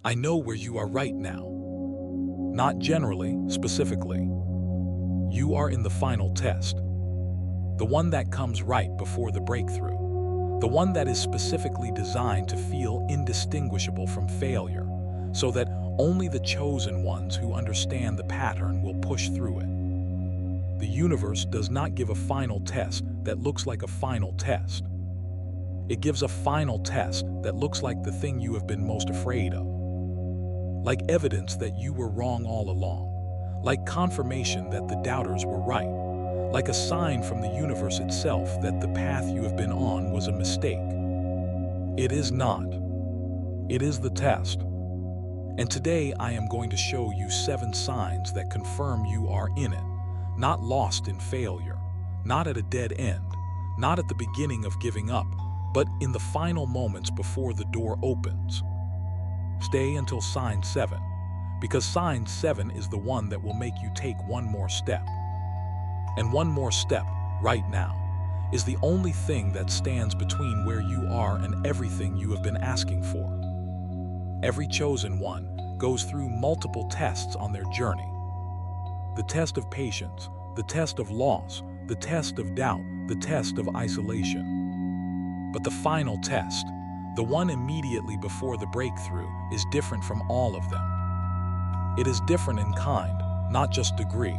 I know where you are right now. Not generally, specifically. You are in the final test. The one that comes right before the breakthrough. The one that is specifically designed to feel indistinguishable from failure, so that only the chosen ones who understand the pattern will push through it. The universe does not give a final test that looks like a final test. It gives a final test that looks like the thing you have been most afraid of. Like evidence that you were wrong all along. Like confirmation that the doubters were right. Like a sign from the universe itself that the path you have been on was a mistake. It is not. It is the test. And today I am going to show you 7 signs that confirm you are in it, not lost in failure, not at a dead end, not at the beginning of giving up, but in the final moments before the door opens. Stay until sign 7, because sign 7 is the one that will make you take one more step. And one more step, right now, is the only thing that stands between where you are and everything you have been asking for. Every chosen one goes through multiple tests on their journey. The test of patience, the test of loss, the test of doubt, the test of isolation. But the final test, the one immediately before the breakthrough, is different from all of them. It is different in kind, not just degree.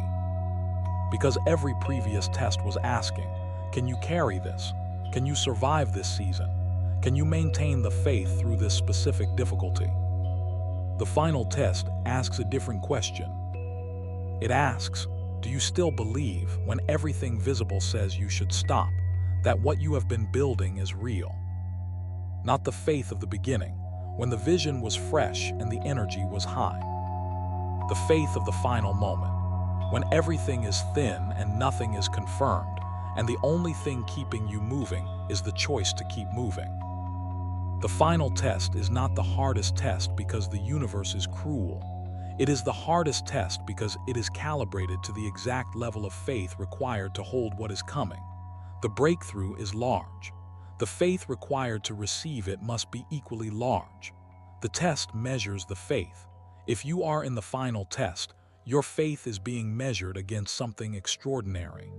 Because every previous test was asking, can you carry this? Can you survive this season? Can you maintain the faith through this specific difficulty? The final test asks a different question. It asks, do you still believe when everything visible says you should stop, that what you have been building is real? Not the faith of the beginning, when the vision was fresh and the energy was high. The faith of the final moment, when everything is thin and nothing is confirmed, and the only thing keeping you moving is the choice to keep moving. The final test is not the hardest test because the universe is cruel. It is the hardest test because it is calibrated to the exact level of faith required to hold what is coming. The breakthrough is large. The faith required to receive it must be equally large. The test measures the faith. If you are in the final test, your faith is being measured against something extraordinary.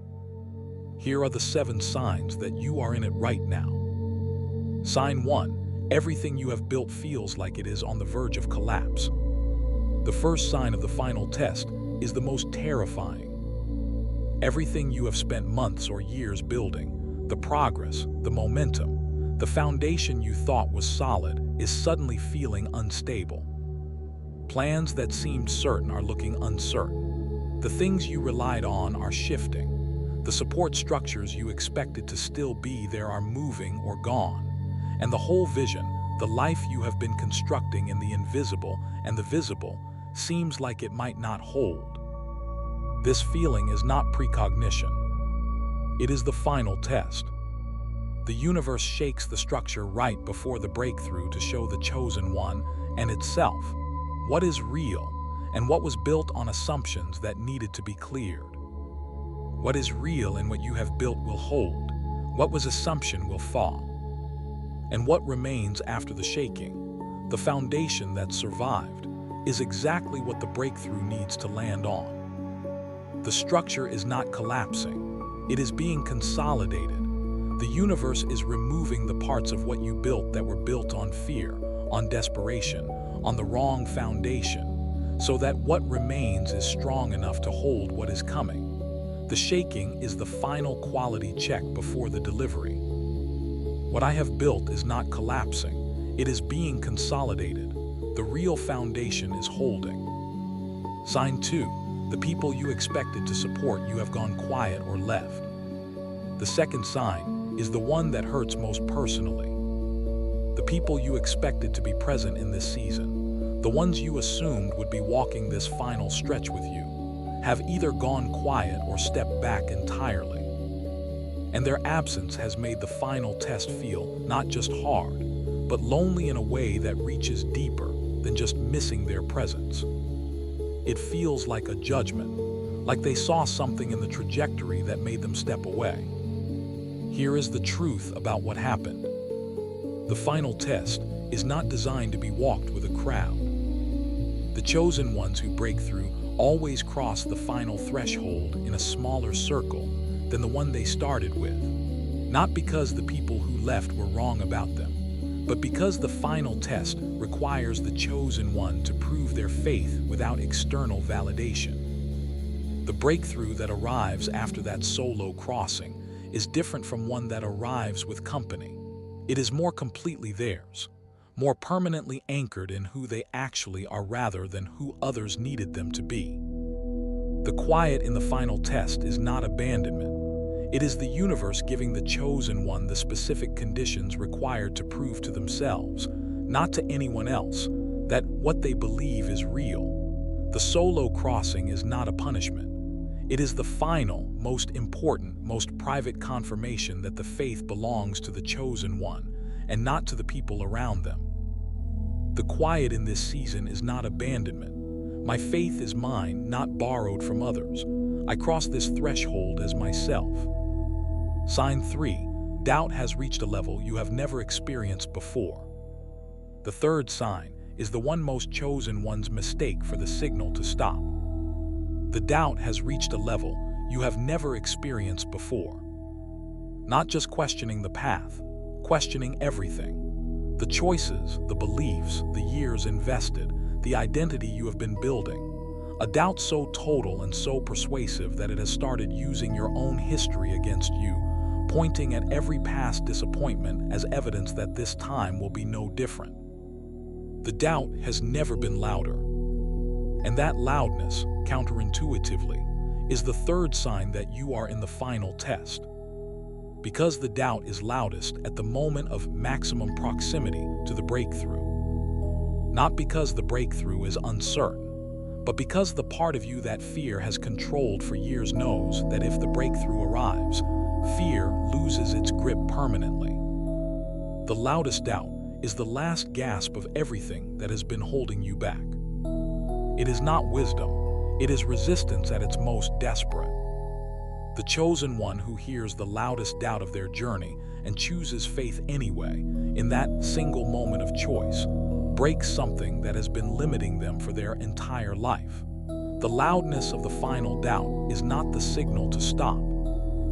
Here are the 7 signs that you are in it right now. Sign 1. Everything you have built feels like it is on the verge of collapse. The first sign of the final test is the most terrifying. Everything you have spent months or years building, the progress, the momentum, the foundation you thought was solid, is suddenly feeling unstable. Plans that seemed certain are looking uncertain. The things you relied on are shifting. The support structures you expected to still be there are moving or gone. And the whole vision, the life you have been constructing in the invisible and the visible, seems like it might not hold. This feeling is not precognition. It is the final test. The universe shakes the structure right before the breakthrough to show the chosen one and itself what is real and what was built on assumptions that needed to be cleared. What is real in what you have built will hold. What was assumption will fall. And what remains after the shaking, the foundation that survived, is exactly what the breakthrough needs to land on. The structure is not collapsing. It is being consolidated. The universe is removing the parts of what you built that were built on fear, on desperation, on the wrong foundation, so that what remains is strong enough to hold what is coming. The shaking is the final quality check before the delivery. What I have built is not collapsing. It is being consolidated. The real foundation is holding. Sign 2. The people you expected to support you have gone quiet or left. The second sign is the one that hurts most personally. The people you expected to be present in this season, the ones you assumed would be walking this final stretch with you, have either gone quiet or stepped back entirely. And their absence has made the final test feel not just hard, but lonely in a way that reaches deeper than just missing their presence. It feels like a judgment, like they saw something in the trajectory that made them step away. Here is the truth about what happened. The final test is not designed to be walked with a crowd. The chosen ones who break through always cross the final threshold in a smaller circle than the one they started with. Not because the people who left were wrong about them, but because the final test requires the chosen one to prove their faith without external validation. The breakthrough that arrives after that solo crossing is different from one that arrives with company. It is more completely theirs, more permanently anchored in who they actually are rather than who others needed them to be. The quiet in the final test is not abandonment. It is the universe giving the chosen one the specific conditions required to prove to themselves, not to anyone else, that what they believe is real. The solo crossing is not a punishment. It is the final, most important, most private confirmation that the faith belongs to the chosen one and not to the people around them. The quiet in this season is not abandonment. My faith is mine, not borrowed from others. I cross this threshold as myself. Sign 3. Doubt has reached a level you have never experienced before. The third sign is the one most chosen one's mistake for the signal to stop. The doubt has reached a level you have never experienced before. Not just questioning the path, questioning everything. The choices, the beliefs, the years invested, the identity you have been building. A doubt so total and so persuasive that it has started using your own history against you, pointing at every past disappointment as evidence that this time will be no different. The doubt has never been louder. And that loudness, counterintuitively, is the third sign that you are in the final test. Because the doubt is loudest at the moment of maximum proximity to the breakthrough. Not because the breakthrough is uncertain, but because the part of you that fear has controlled for years knows that if the breakthrough arrives, fear loses its grip permanently. The loudest doubt is the last gasp of everything that has been holding you back. It is not wisdom, it is resistance at its most desperate. The chosen one who hears the loudest doubt of their journey and chooses faith anyway, in that single moment of choice, breaks something that has been limiting them for their entire life. The loudness of the final doubt is not the signal to stop.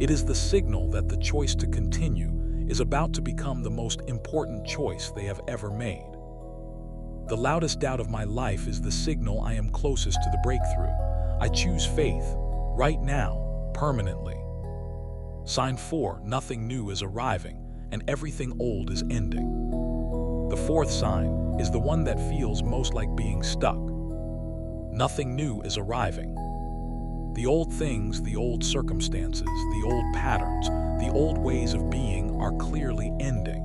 It is the signal that the choice to continue is about to become the most important choice they have ever made. The loudest doubt of my life is the signal I am closest to the breakthrough. I choose faith, right now, permanently. Sign 4, nothing new is arriving, and everything old is ending. The fourth sign is the one that feels most like being stuck. Nothing new is arriving. The old things, the old circumstances, the old patterns, the old ways of being are clearly ending,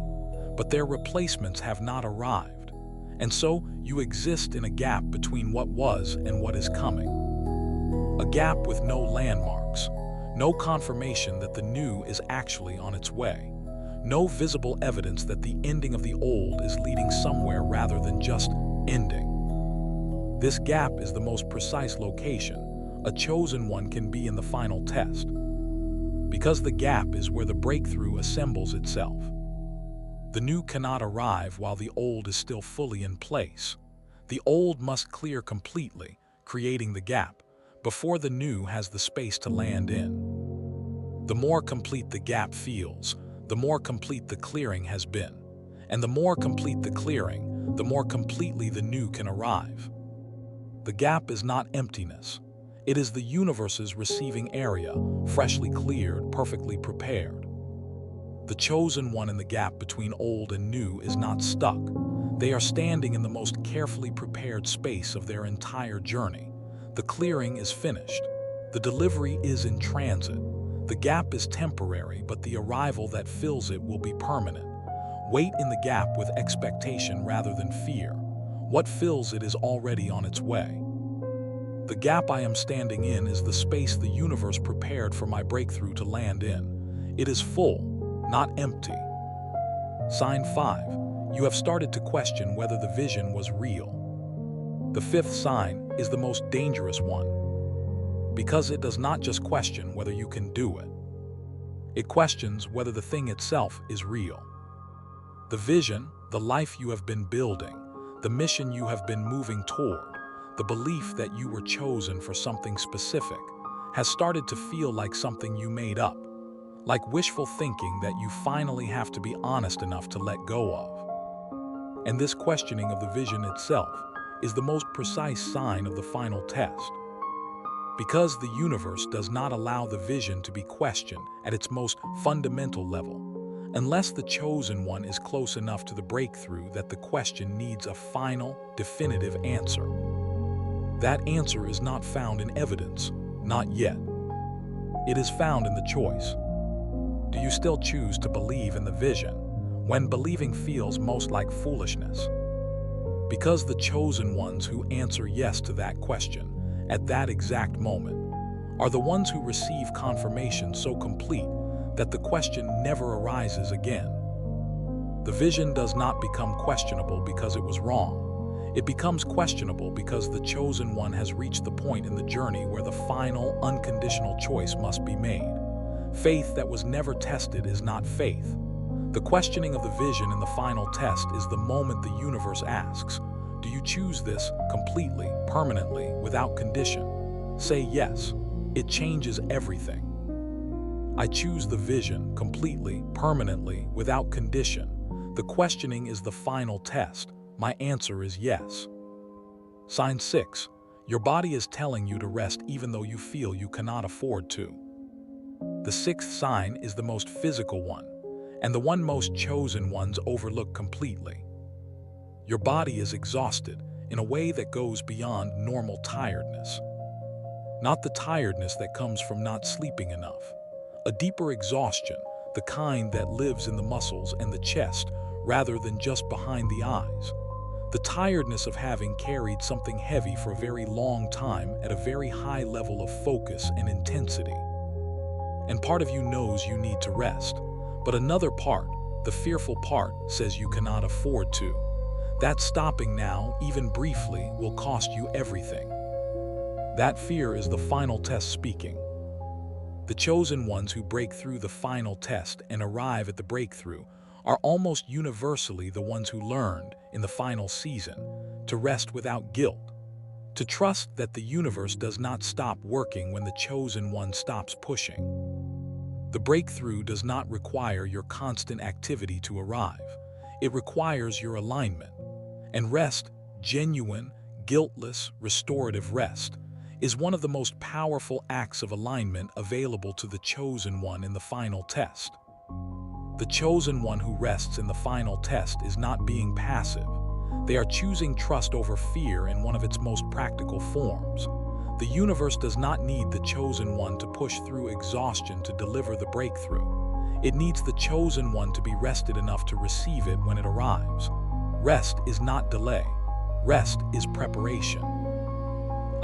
but their replacements have not arrived. And so you exist in a gap between what was and what is coming. A gap with no landmarks, no confirmation that the new is actually on its way, no visible evidence that the ending of the old is leading somewhere rather than just ending. This gap is the most precise location a chosen one can be in the final test, because the gap is where the breakthrough assembles itself. The new cannot arrive while the old is still fully in place. The old must clear completely, creating the gap, before the new has the space to land in. The more complete the gap feels, the more complete the clearing has been. And the more complete the clearing, the more completely the new can arrive. The gap is not emptiness. It is the universe's receiving area, freshly cleared, perfectly prepared. The chosen one in the gap between old and new is not stuck. They are standing in the most carefully prepared space of their entire journey. The clearing is finished. The delivery is in transit. The gap is temporary, but the arrival that fills it will be permanent. Wait in the gap with expectation rather than fear. What fills it is already on its way. The gap I am standing in is the space the universe prepared for my breakthrough to land in. It is full, not empty. Sign 5. You have started to question whether the vision was real. The fifth sign is the most dangerous one, because it does not just question whether you can do it. It questions whether the thing itself is real. The vision, the life you have been building, the mission you have been moving toward, The belief that you were chosen for something specific has started to feel like something you made up, like wishful thinking that you finally have to be honest enough to let go of. And this questioning of the vision itself is the most precise sign of the final test. Because the universe does not allow the vision to be questioned at its most fundamental level, unless the chosen one is close enough to the breakthrough that the question needs a final, definitive answer. That answer is not found in evidence, not yet. It is found in the choice. Do you still choose to believe in the vision when believing feels most like foolishness? Because the chosen ones who answer yes to that question at that exact moment are the ones who receive confirmation so complete that the question never arises again. The vision does not become questionable because it was wrong. It becomes questionable because the chosen one has reached the point in the journey where the final, unconditional choice must be made. Faith that was never tested is not faith. The questioning of the vision in the final test is the moment the universe asks, do you choose this completely, permanently, without condition? Say yes. It changes everything. I choose the vision completely, permanently, without condition. The questioning is the final test. My answer is yes. Sign 6. Your body is telling you to rest even though you feel you cannot afford to. The sixth sign is the most physical one, and the one most chosen ones overlook completely. Your body is exhausted in a way that goes beyond normal tiredness. Not the tiredness that comes from not sleeping enough. A deeper exhaustion, the kind that lives in the muscles and the chest rather than just behind the eyes. The tiredness of having carried something heavy for a very long time at a very high level of focus and intensity. And part of you knows you need to rest, but another part, the fearful part, says you cannot afford to. That stopping now, even briefly, will cost you everything. That fear is the final test speaking. The chosen ones who break through the final test and arrive at the breakthrough are almost universally the ones who learned, in the final season, to rest without guilt, to trust that the universe does not stop working when the chosen one stops pushing. The breakthrough does not require your constant activity to arrive. It requires your alignment. And rest, genuine, guiltless, restorative rest, is one of the most powerful acts of alignment available to the chosen one in the final test. The chosen one who rests in the final test is not being passive. They are choosing trust over fear in one of its most practical forms. The universe does not need the chosen one to push through exhaustion to deliver the breakthrough. It needs the chosen one to be rested enough to receive it when it arrives. Rest is not delay. Rest is preparation.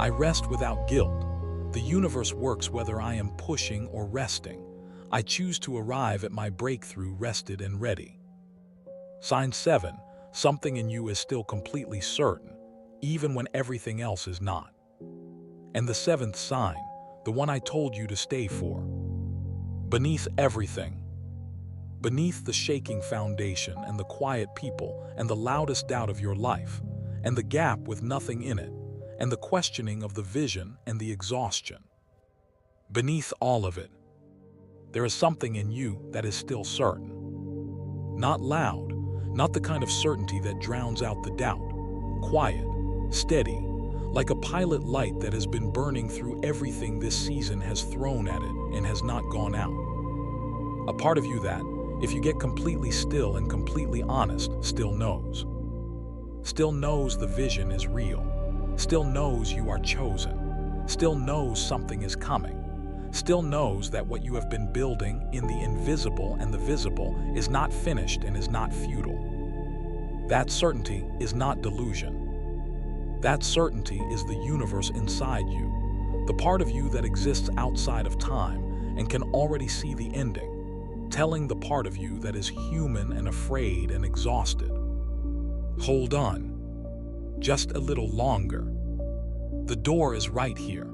I rest without guilt. The universe works whether I am pushing or resting. I choose to arrive at my breakthrough rested and ready. Sign 7. Something in you is still completely certain, even when everything else is not. And the seventh sign, the one I told you to stay for. Beneath everything, beneath the shaking foundation and the quiet people and the loudest doubt of your life, and the gap with nothing in it, and the questioning of the vision and the exhaustion. Beneath all of it, there is something in you that is still certain. Not loud, not the kind of certainty that drowns out the doubt. Quiet, steady, like a pilot light that has been burning through everything this season has thrown at it and has not gone out. A part of you that, if you get completely still and completely honest, still knows. Still knows the vision is real. Still knows you are chosen. Still knows something is coming. Still knows that what you have been building in the invisible and the visible is not finished and is not futile. That certainty is not delusion. That certainty is the universe inside you, the part of you that exists outside of time and can already see the ending, telling the part of you that is human and afraid and exhausted. Hold on, just a little longer. The door is right here.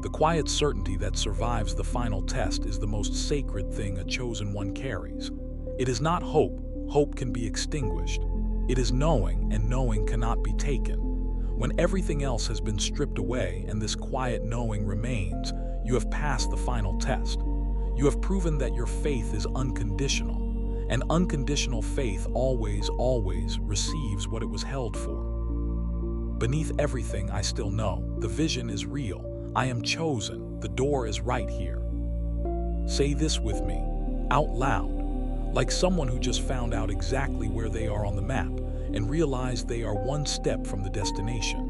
The quiet certainty that survives the final test is the most sacred thing a chosen one carries. It is not hope. Hope can be extinguished. It is knowing, and knowing cannot be taken. When everything else has been stripped away and this quiet knowing remains, you have passed the final test. You have proven that your faith is unconditional, and unconditional faith always receives what it was held for. Beneath everything I still know, the vision is real. I am chosen. The door is right here. Say this with me, out loud, like someone who just found out exactly where they are on the map and realized they are one step from the destination.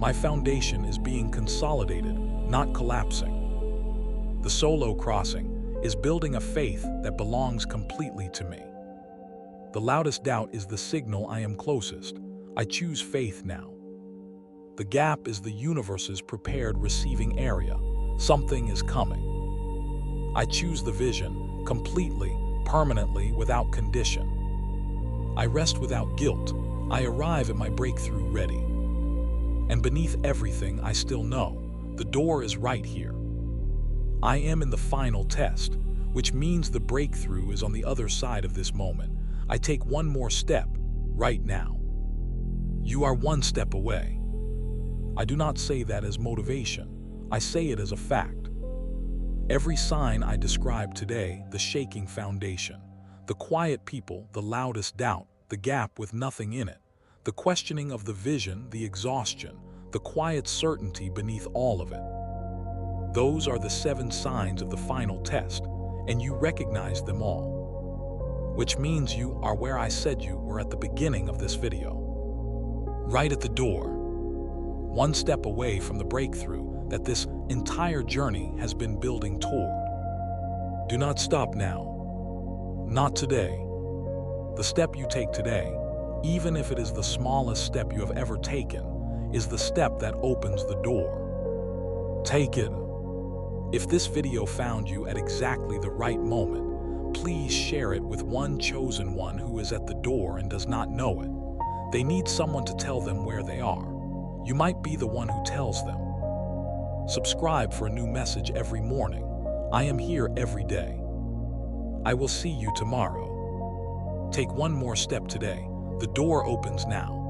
My foundation is being consolidated, not collapsing. The solo crossing is building a faith that belongs completely to me. The loudest doubt is the signal I am closest. I choose faith now. The gap is the universe's prepared receiving area. Something is coming. I choose the vision, completely, permanently, without condition. I rest without guilt. I arrive at my breakthrough ready. And beneath everything I still know, the door is right here. I am in the final test, which means the breakthrough is on the other side of this moment. I take one more step, right now. You are one step away. I do not say that as motivation. I say it as a fact. Every sign I described today, the shaking foundation, the quiet people, the loudest doubt, the gap with nothing in it, the questioning of the vision, the exhaustion, the quiet certainty beneath all of it. Those are the 7 signs of the final test, and you recognize them all. Which means you are where I said you were at the beginning of this video. Right at the door, one step away from the breakthrough that this entire journey has been building toward. Do not stop now. Not today. The step you take today, even if it is the smallest step you have ever taken, is the step that opens the door. Take it. If this video found you at exactly the right moment, please share it with one chosen one who is at the door and does not know it. They need someone to tell them where they are. You might be the one who tells them. Subscribe for a new message every morning. I am here every day. I will see you tomorrow. Take one more step today. The door opens now.